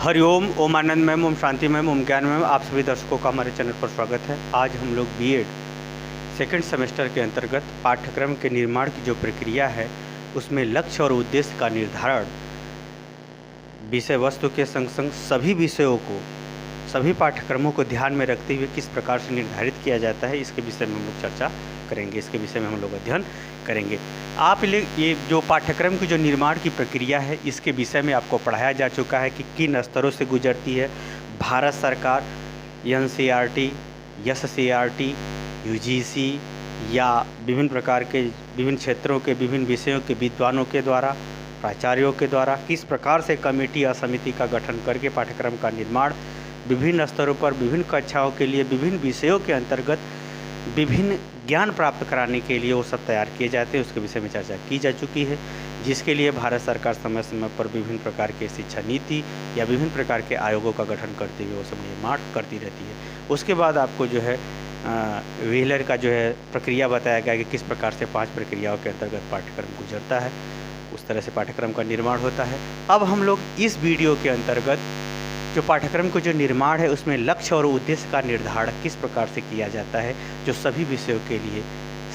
हरिओम, ओम आनंद ma'am, Om Shanti ma'am, ओम ज्ञान ma'am, आप सभी दर्शकों का हमारे चैनल पर स्वागत है। आज हम लोग बीएड सेकंड सेमेस्टर के अंतर्गत पाठ्यक्रम के निर्माण की जो प्रक्रिया है उसमें लक्ष्य और उद्देश्य का निर्धारण, विषय वस्तु के संग संग सभी विषयों को, सभी पाठ्यक्रमों को ध्यान में रखते हुए किस प्रकार से निर्धारित किया जाता है, इसके विषय में हम लोग चर्चा करेंगे, इसके विषय में हम लोग अध्ययन करेंगे। आप ये जो पाठ्यक्रम की जो निर्माण की प्रक्रिया है इसके विषय में आपको पढ़ाया जा चुका है कि किन स्तरों से गुजरती है। भारत सरकार, एनसीईआरटी, एससीईआरटी, यूजीसी या विभिन्न प्रकार के विभिन्न क्षेत्रों के विभिन्न विषयों के विद्वानों के द्वारा, प्राचार्यों के द्वारा किस प्रकार से कमेटी या समिति का गठन करके पाठ्यक्रम का निर्माण विभिन्न स्तरों पर विभिन्न कक्षाओं के लिए विभिन्न विषयों के अंतर्गत विभिन्न ज्ञान प्राप्त कराने के लिए वो सब तैयार किए जाते हैं, उसके विषय में चर्चा की जा चुकी है। जिसके लिए भारत सरकार समय समय पर विभिन्न प्रकार के शिक्षा नीति या विभिन्न प्रकार के आयोगों का गठन करते हुए वो सब निर्माण करती रहती है। उसके बाद आपको जो है व्हीलर का जो है प्रक्रिया बताया गया कि किस प्रकार से 5 प्रक्रियाओं के अंतर्गत पाठ्यक्रम गुजरता है, उस तरह से पाठ्यक्रम का निर्माण होता है। अब हम लोग इस वीडियो के अंतर्गत जो पाठ्यक्रम को जो निर्माण है उसमें लक्ष्य और उद्देश्य का निर्धारण किस प्रकार से किया जाता है, जो सभी विषयों के लिए,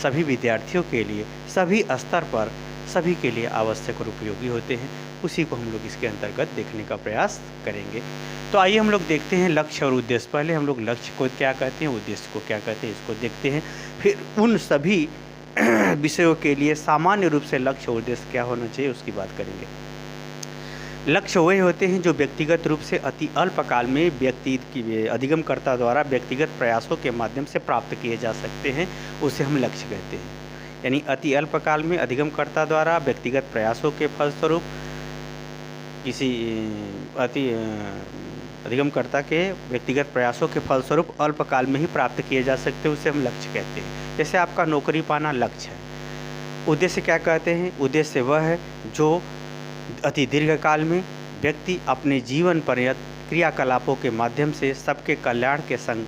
सभी विद्यार्थियों के लिए, सभी स्तर पर सभी के लिए आवश्यक और उपयोगी होते हैं, उसी को हम लोग इसके अंतर्गत देखने का प्रयास करेंगे। तो आइए हम लोग देखते हैं लक्ष्य और उद्देश्य। पहले हम लोग लक्ष्य को क्या कहते हैं, उद्देश्य को क्या कहते हैं, इसको देखते हैं। फिर उन सभी विषयों के लिए सामान्य रूप से लक्ष्य और उद्देश्य क्या होना चाहिए उसकी बात करेंगे। लक्ष्य वही होते हैं जो व्यक्तिगत रूप से अति अल्पकाल में व्यक्ति की अधिगमकर्ता द्वारा व्यक्तिगत प्रयासों के माध्यम से प्राप्त किए जा सकते हैं, उसे हम लक्ष्य कहते हैं। यानी अति अल्पकाल में अधिगमकर्ता द्वारा व्यक्तिगत प्रयासों के फलस्वरूप किसी अधिगमकर्ता के व्यक्तिगत प्रयासों के फलस्वरूप अल्पकाल में ही प्राप्त किए जा सकते हैं, उसे हम लक्ष्य कहते हैं। जैसे आपका नौकरी पाना लक्ष्य है। उद्देश्य क्या कहते हैं, उद्देश्य वह है जो अति दीर्घकाल में व्यक्ति अपने जीवन पर्यंत क्रियाकलापों के माध्यम से सबके कल्याण के संग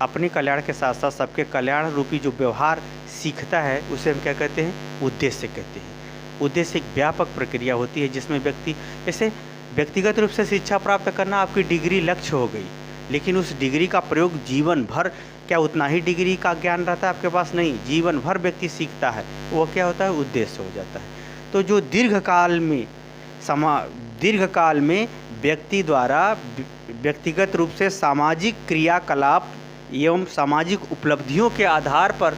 अपने कल्याण के साथ साथ सबके कल्याण रूपी जो व्यवहार सीखता है, उसे हम क्या कहते हैं, उद्देश्य कहते हैं। उद्देश्य एक व्यापक प्रक्रिया होती है जिसमें व्यक्ति, जैसे व्यक्तिगत रूप से शिक्षा प्राप्त करना आपकी डिग्री लक्ष्य हो गई, लेकिन उस डिग्री का प्रयोग जीवन भर, क्या उतना ही डिग्री का ज्ञान रहता है आपके पास? नहीं, जीवन भर व्यक्ति सीखता है, वो क्या होता है, उद्देश्य हो जाता है। तो जो दीर्घकाल में व्यक्ति द्वारा व्यक्तिगत रूप से सामाजिक क्रियाकलाप एवं सामाजिक उपलब्धियों के आधार पर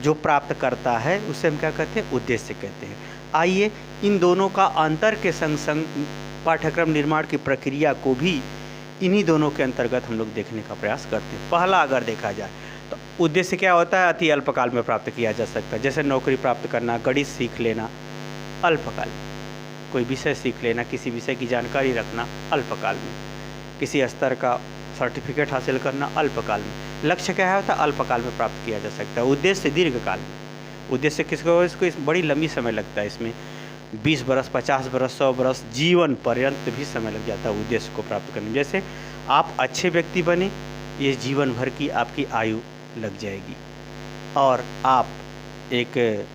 जो प्राप्त करता है उसे हम क्या कहते हैं, उद्देश्य कहते हैं। आइए इन दोनों का अंतर के संग संग पाठ्यक्रम निर्माण की प्रक्रिया को भी इन्हीं दोनों के अंतर्गत हम लोग देखने का प्रयास करते हैं। पहला अगर देखा जाए तो उद्देश्य क्या होता है, अति अल्पकाल में प्राप्त किया जा सकता है। जैसे नौकरी प्राप्त करना, गणित सीख लेना, अल्पकाल में। कोई विषय सीख लेना, किसी विषय की जानकारी रखना, अल्पकाल में। किसी स्तर का सर्टिफिकेट हासिल करना, अल्पकाल में। लक्ष्य क्या होता है, अल्पकाल में प्राप्त किया जा सकता है। उद्देश्य दीर्घकाल में। उद्देश्य किसको, इसको बड़ी लंबी समय लगता है, इसमें 20 बरस, 50 बरस, 100 बरस, जीवन पर्यंत भी समय लग जाता है उद्देश्य को प्राप्त करने में। जैसे आप अच्छे व्यक्ति बने, ये जीवन भर की आपकी आयु लग जाएगी, और आप एक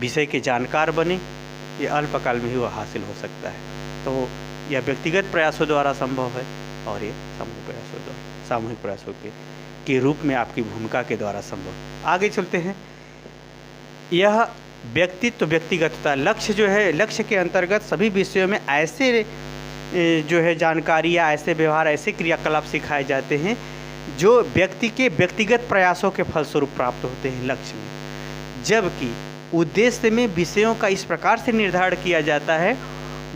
विषय के जानकार बने, ये अल्पकाल में ही वो हासिल हो सकता है। तो यह व्यक्तिगत प्रयासों द्वारा संभव है और ये सामूहिक प्रयासों के रूप में आपकी भूमिका के द्वारा संभव। आगे चलते हैं। यह व्यक्तित्व व्यक्तिगत होता है। लक्ष्य जो है, लक्ष्य के अंतर्गत सभी विषयों में ऐसे जो है जानकारी या ऐसे व्यवहार, ऐसे क्रियाकलाप सिखाए जाते हैं जो व्यक्ति के व्यक्तिगत प्रयासों के फलस्वरूप प्राप्त होते हैं लक्ष्य में। जबकि उद्देश्य में विषयों का इस प्रकार से निर्धारण किया जाता है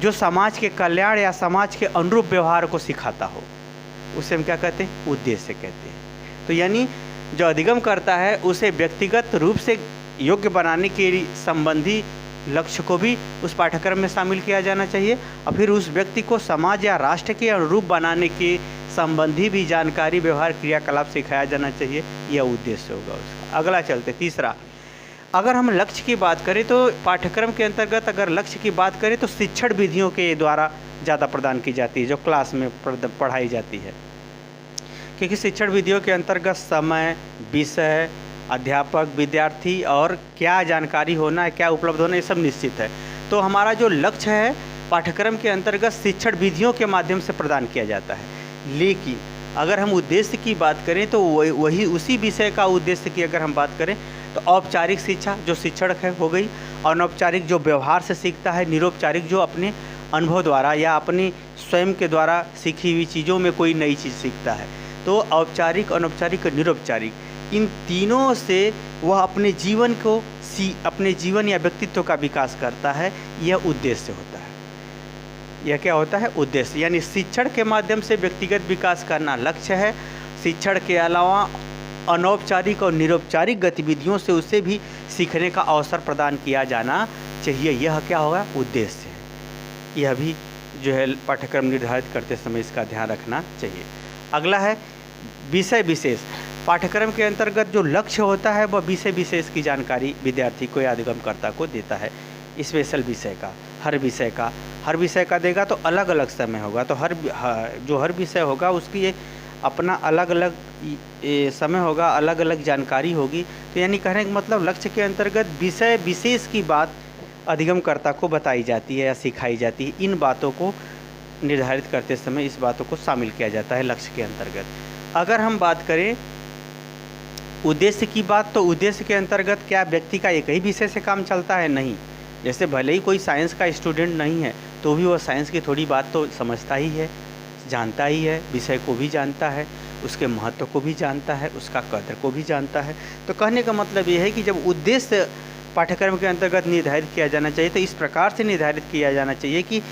जो समाज के कल्याण या समाज के अनुरूप व्यवहार को सिखाता हो, उसे हम क्या कहते हैं, उद्देश्य कहते हैं। तो यानी जो अधिगम करता है उसे व्यक्तिगत रूप से योग्य बनाने के संबंधी लक्ष्य को भी उस पाठ्यक्रम में शामिल किया जाना चाहिए, और फिर उस व्यक्ति को समाज या राष्ट्र के अनुरूप बनाने के संबंधी भी जानकारी, व्यवहार, क्रियाकलाप सिखाया जाना चाहिए। यह उद्देश्य होगा उसका। अगला चलते, तीसरा। अगर हम लक्ष्य की बात करें तो पाठ्यक्रम के अंतर्गत अगर लक्ष्य की बात करें तो शिक्षण विधियों के द्वारा ज़्यादा प्रदान की जाती है, जो क्लास में पढ़ाई जाती है। क्योंकि शिक्षण विधियों के अंतर्गत समय, विषय, अध्यापक, विद्यार्थी और क्या जानकारी होना है, क्या उपलब्ध होना है, ये सब निश्चित है। तो हमारा जो लक्ष्य है पाठ्यक्रम के अंतर्गत शिक्षण विधियों के माध्यम से प्रदान किया जाता है। लेकिन अगर हम उद्देश्य की बात करें तो वही उसी विषय का उद्देश्य की अगर हम बात करें तो औपचारिक शिक्षा जो शिक्षण है हो गई, अनौपचारिक जो व्यवहार से सीखता है, निरौपचारिक जो अपने अनुभव द्वारा या अपने स्वयं के द्वारा सीखी हुई चीज़ों में कोई नई चीज़ सीखता है। तो औपचारिक, अनौपचारिक और निरौपचारिक, इन तीनों से वह अपने जीवन को अपने जीवन या व्यक्तित्व का विकास करता है। यह उद्देश्य होता है। यह क्या होता है? उद्देश्य। यानी शिक्षण के माध्यम से व्यक्तिगत विकास करना लक्ष्य है। शिक्षण के अलावा अनौपचारिक और निरौपचारिक गतिविधियों से उसे भी सीखने का अवसर प्रदान किया जाना चाहिए। यह क्या होगा? उद्देश्य है। यह भी जो है पाठ्यक्रम निर्धारित करते समय इसका ध्यान रखना चाहिए। अगला है विषय विशेष। पाठ्यक्रम के अंतर्गत जो लक्ष्य होता है वह विषय विशेष की जानकारी विद्यार्थी को या अधिगमकर्ता को देता है। स्पेशल विषय का, हर विषय का देगा तो अलग अलग समय होगा। तो हर विषय होगा उसकी एक अपना अलग अलग समय होगा, अलग अलग जानकारी होगी। तो यानी कहने का मतलब लक्ष्य के अंतर्गत विषय विशेष की बात अधिगमकर्ता को बताई जाती है या सिखाई जाती है। इन बातों को निर्धारित करते समय इस बातों को शामिल किया जाता है लक्ष्य के अंतर्गत। अगर हम बात करें उद्देश्य की बात, तो उद्देश्य के अंतर्गत क्या व्यक्ति का एक ही विषय से काम चलता है? नहीं। जैसे भले ही कोई साइंस का स्टूडेंट नहीं है तो भी वह साइंस की थोड़ी बात तो समझता ही है, जानता ही है, विषय को भी जानता है, उसके महत्व को भी जानता है, उसका कदर को भी जानता है। तो कहने का मतलब ये है कि जब उद्देश्य पाठ्यक्रम के अंतर्गत निर्धारित किया जाना चाहिए तो इस प्रकार से निर्धारित किया जाना चाहिए कि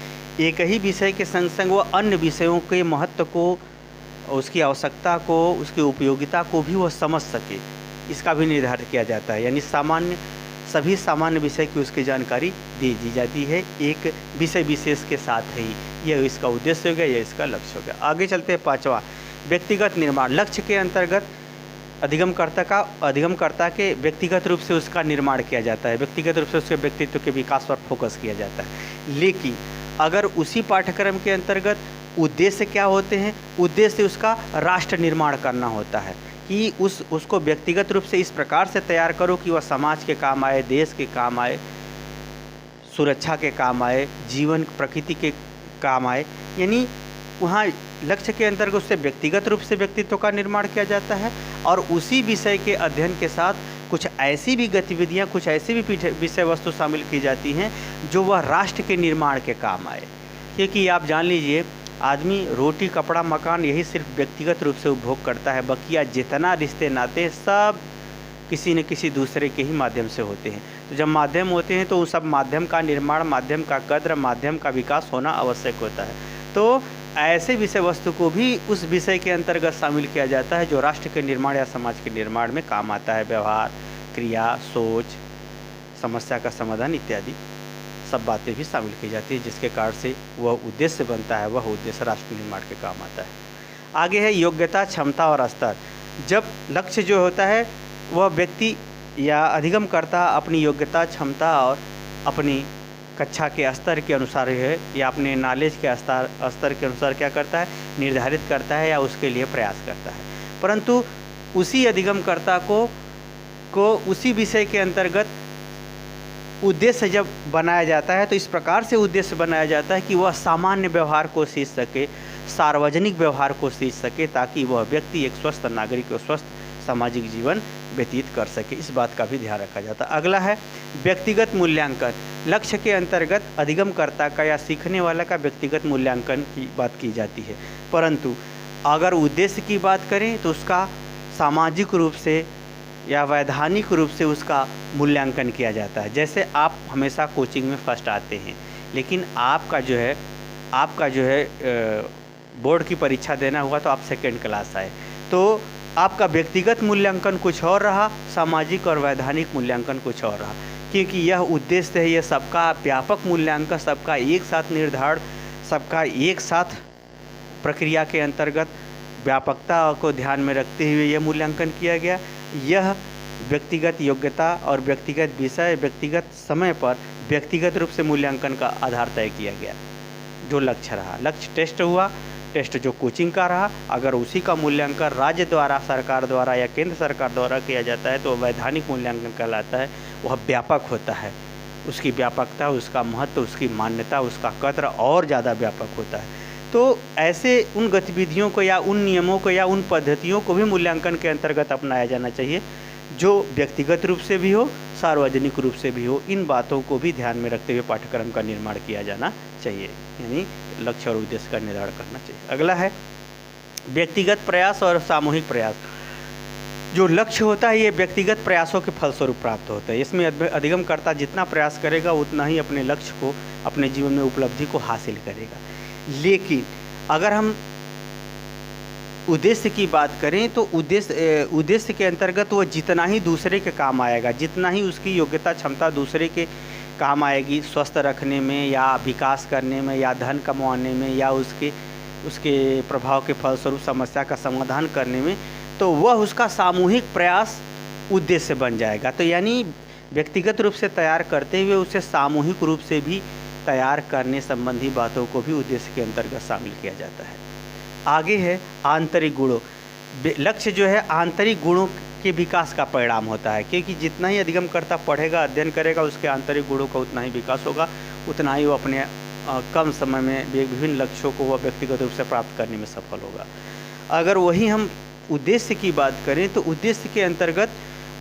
एक ही विषय के संग संग वह अन्य विषयों के महत्व को, उसकी आवश्यकता को, उसकी उपयोगिता को भी वह समझ सके। इसका भी निर्धारित किया जाता है। यानी सभी सामान्य विषय की उसकी जानकारी दे दी जाती है एक विषय विशेष के साथ ही। यह इसका उद्देश्य हो गया, यह इसका लक्ष्य हो गया। आगे चलते हैं पाँचवा, व्यक्तिगत निर्माण। लक्ष्य के अंतर्गत अधिगमकर्ता के व्यक्तिगत रूप से उसका निर्माण किया जाता है, व्यक्तिगत रूप से उसके व्यक्तित्व के विकास पर फोकस किया जाता है। लेकिन अगर उसी पाठ्यक्रम के अंतर्गत उद्देश्य क्या होते हैं? उद्देश्य उसका राष्ट्र निर्माण करना होता है कि उसको व्यक्तिगत रूप से इस प्रकार से तैयार करो कि वह समाज के काम आए, देश के काम आए, सुरक्षा के काम आए, जीवन प्रकृति के काम आए। यानी वहाँ लक्ष्य के अंतर्गत उससे व्यक्तिगत रूप से व्यक्तित्व का निर्माण किया जाता है और उसी विषय के अध्ययन के साथ कुछ ऐसी भी गतिविधियाँ, कुछ ऐसी भी विषय वस्तु शामिल की जाती हैं जो वह राष्ट्र के निर्माण के काम आए। क्योंकि आप जान लीजिए, आदमी रोटी, कपड़ा, मकान यही सिर्फ व्यक्तिगत रूप से उपभोग करता है। बकिया जितना रिश्ते नाते सब किसी न किसी दूसरे के ही माध्यम से होते हैं। तो जब माध्यम होते हैं तो उन सब माध्यम का निर्माण, माध्यम का कद्र, माध्यम का विकास होना आवश्यक होता है। तो ऐसे विषय वस्तु को भी उस विषय के अंतर्गत शामिल किया जाता है जो राष्ट्र के निर्माण या समाज के निर्माण में काम आता है। व्यवहार, क्रिया, सोच, समस्या का समाधान इत्यादि सब बातें भी शामिल की जाती है, जिसके कारण से वह उद्देश्य बनता है, वह उद्देश्य राष्ट्र निर्माण के काम आता है। आगे है योग्यता, क्षमता और स्तर। जब लक्ष्य जो होता है वह व्यक्ति या अधिगमकर्ता अपनी योग्यता, क्षमता और अपनी कक्षा के स्तर के अनुसार है या अपने नॉलेज के स्तर के अनुसार क्या करता है? निर्धारित करता है या उसके लिए प्रयास करता है। परंतु उसी अधिगमकर्ता को उसी विषय के अंतर्गत उद्देश्य जब बनाया जाता है तो इस प्रकार से उद्देश्य बनाया जाता है कि वह सामान्य व्यवहार को सीख सके, सार्वजनिक व्यवहार को सीख सके, ताकि वह व्यक्ति एक स्वस्थ नागरिक और स्वस्थ सामाजिक जीवन व्यतीत कर सके। इस बात का भी ध्यान रखा जाता है। अगला है व्यक्तिगत मूल्यांकन। लक्ष्य के अंतर्गत अधिगमकर्ता का या सीखने वाला का व्यक्तिगत मूल्यांकन की बात की जाती है। परंतु अगर उद्देश्य की बात करें तो उसका सामाजिक रूप से या वैधानिक रूप से उसका मूल्यांकन किया जाता है। जैसे आप हमेशा कोचिंग में फर्स्ट आते हैं, लेकिन आपका जो है बोर्ड की परीक्षा देना हुआ तो आप सेकेंड क्लास आए, तो आपका व्यक्तिगत मूल्यांकन कुछ और रहा, सामाजिक और वैधानिक मूल्यांकन कुछ और रहा। क्योंकि यह उद्देश्य है, यह सबका व्यापक मूल्यांकन, सबका एक साथ निर्धारण, सबका एक साथ प्रक्रिया के अंतर्गत व्यापकता को ध्यान में रखते हुए यह मूल्यांकन किया गया। यह व्यक्तिगत योग्यता और व्यक्तिगत विषय, व्यक्तिगत समय पर व्यक्तिगत रूप से मूल्यांकन का आधार तय किया गया। जो लक्ष्य रहा, लक्ष्य टेस्ट हुआ, टेस्ट जो कोचिंग का रहा, अगर उसी का मूल्यांकन राज्य द्वारा, सरकार द्वारा या केंद्र सरकार द्वारा किया जाता है तो वैधानिक मूल्यांकन कहलाता है। वह व्यापक होता है, उसकी व्यापकता, उसका महत्व, उसकी मान्यता, उसका कद्र और ज़्यादा व्यापक होता है। तो ऐसे उन गतिविधियों को या उन नियमों को या उन पद्धतियों को भी मूल्यांकन के अंतर्गत अपनाया जाना चाहिए, जो व्यक्तिगत रूप से भी हो, सार्वजनिक रूप से भी हो। इन बातों को भी ध्यान में रखते हुए पाठ्यक्रम का निर्माण किया जाना चाहिए, यानी लक्ष्य और उद्देश्य का निर्धारण करना चाहिए। अगला है व्यक्तिगत प्रयास और सामूहिक प्रयास। जो लक्ष्य होता है ये व्यक्तिगत प्रयासों के फलस्वरूप प्राप्त होता है। इसमें अधिगमकर्ता जितना प्रयास करेगा उतना ही अपने लक्ष्य को, अपने जीवन में उपलब्धि को हासिल करेगा। लेकिन अगर हम उद्देश्य की बात करें तो उद्देश्य के अंतर्गत वो जितना ही दूसरे के काम आएगा, जितना ही उसकी योग्यता क्षमता दूसरे के काम आएगी, स्वस्थ रखने में या विकास करने में या धन कमाने में या उसके प्रभाव के फलस्वरूप समस्या का समाधान करने में, तो वह उसका सामूहिक प्रयास उद्देश्य बन जाएगा। तो यानी व्यक्तिगत रूप से तैयार करते हुए उसे सामूहिक रूप से भी तैयार करने संबंधी बातों को भी उद्देश्य के अंतर्गत शामिल किया जाता है। आगे है आंतरिक गुणों। लक्ष्य जो है आंतरिक गुणों के विकास का परिणाम होता है, क्योंकि जितना ही अधिगमकर्ता पढ़ेगा, अध्ययन करेगा, उसके आंतरिक गुणों का उतना ही विकास होगा, उतना ही वो अपने कम समय में विभिन्न लक्ष्यों को वह व्यक्तिगत रूप से प्राप्त करने में सफल होगा। अगर वही हम उद्देश्य की बात करें तो उद्देश्य के अंतर्गत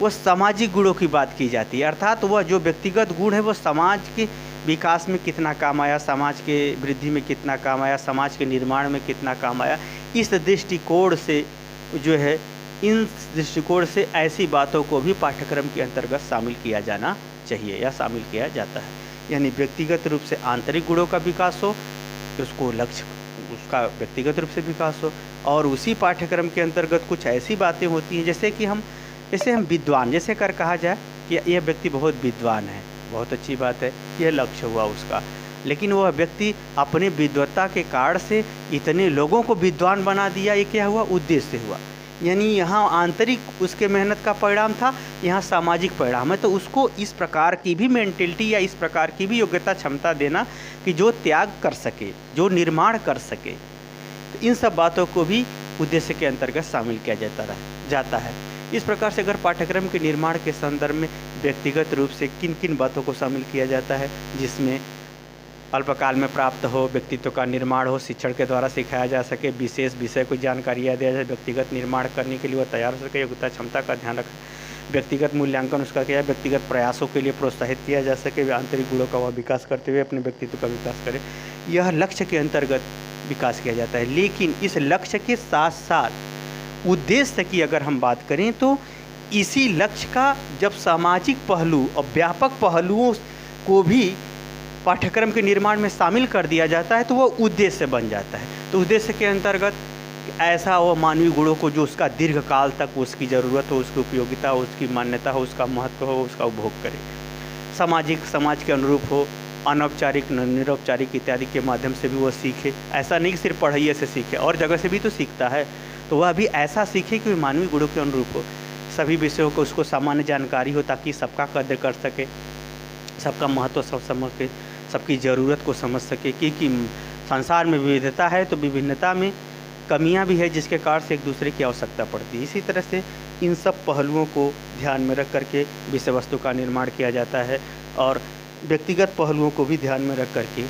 वह सामाजिक गुणों की बात की जाती है, अर्थात वह जो व्यक्तिगत गुण है वो समाज के विकास में कितना काम आया, समाज के वृद्धि में कितना काम आया, समाज के निर्माण में कितना काम आया। इस दृष्टिकोण से जो है, इन दृष्टिकोण से ऐसी बातों को भी पाठ्यक्रम के अंतर्गत शामिल किया जाना चाहिए या शामिल किया जाता है। यानी व्यक्तिगत रूप से आंतरिक गुणों का विकास हो, उसको लक्ष्य उसका व्यक्तिगत रूप से विकास हो, और उसी पाठ्यक्रम के अंतर्गत कुछ ऐसी बातें होती हैं जैसे हम विद्वान, जैसे कर कहा जाए कि यह व्यक्ति बहुत विद्वान है, बहुत अच्छी बात है, यह लक्ष्य हुआ उसका। लेकिन वह व्यक्ति अपने विद्वत्ता के कारण से इतने लोगों को विद्वान बना दिया, ये क्या हुआ? उद्देश्य हुआ। यानी यहाँ आंतरिक उसके मेहनत का परिणाम था, यहाँ सामाजिक परिणाम है। तो उसको इस प्रकार की भी मेंटलिटी या इस प्रकार की भी योग्यता क्षमता देना कि जो त्याग कर सके, जो निर्माण कर सके। तो इन सब बातों को भी उद्देश्य के अंतर्गत शामिल किया जाता है। इस प्रकार से अगर पाठ्यक्रम के निर्माण के संदर्भ में व्यक्तिगत रूप से किन किन बातों को शामिल किया जाता है, जिसमें अल्पकाल में प्राप्त हो, व्यक्तित्व का निर्माण हो, शिक्षण के द्वारा सिखाया जा सके, विशेष विषय को जानकारियाँ दिया जाए, व्यक्तिगत निर्माण करने के लिए वह तैयार हो सके, योग्यता क्षमता का ध्यान रखें, व्यक्तिगत मूल्यांकन उसका किया, व्यक्तिगत प्रयासों के लिए प्रोत्साहित किया जा सके, आंतरिक गुणों का वह विकास करते हुए अपने व्यक्तित्व का विकास करे। यह लक्ष्य के अंतर्गत विकास किया जाता है। लेकिन इस लक्ष्य के साथ साथ उद्देश्य की अगर हम बात करें तो इसी लक्ष्य का जब सामाजिक पहलू और व्यापक पहलुओं को भी पाठ्यक्रम के निर्माण में शामिल कर दिया जाता है तो वह उद्देश्य बन जाता है। तो उद्देश्य के अंतर्गत ऐसा वो मानवीय गुणों को जो उसका दीर्घ काल तक उसकी ज़रूरत हो, उसकी उपयोगिता हो, उसकी मान्यता हो, उसका महत्व हो, उसका उपभोग करे, समाज के अनुरूप हो, अनौपचारिक निरौपचारिक इत्यादि के माध्यम से भी वह सीखे। ऐसा नहीं कि सिर्फ पढ़ाई से सीखे, और जगह से भी तो सीखता है, तो वह भी ऐसा सीखे कि मानवीय गुणों के अनुरूप हो, सभी विषयों को उसको सामान्य जानकारी हो ताकि सबका कद्र कर सके, सबका महत्व सब समझ के, सबकी ज़रूरत को समझ सके। क्योंकि संसार में विविधता है तो विभिन्नता में कमियां भी है, जिसके कारण से एक दूसरे की आवश्यकता पड़ती है। इसी तरह से इन सब पहलुओं को ध्यान में रख करके विषय वस्तु का निर्माण किया जाता है और व्यक्तिगत पहलुओं को भी ध्यान में रख करके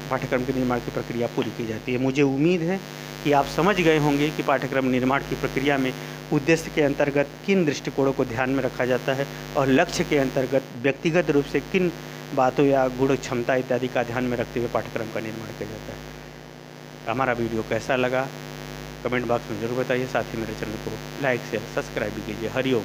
पाठ्यक्रम के निर्माण की प्रक्रिया पूरी की जाती है। मुझे उम्मीद है कि आप समझ गए होंगे कि पाठ्यक्रम निर्माण की प्रक्रिया में उद्देश्य के अंतर्गत किन दृष्टिकोणों को ध्यान में रखा जाता है और लक्ष्य के अंतर्गत व्यक्तिगत रूप से किन बातों या गुण क्षमता इत्यादि का ध्यान में रखते हुए पाठ्यक्रम का निर्माण किया जाता है। हमारा वीडियो कैसा लगा कमेंट बॉक्स में ज़रूर बताइए। साथ ही मेरे चैनल को लाइक शेयर सब्सक्राइब भी कीजिए। हरिओम।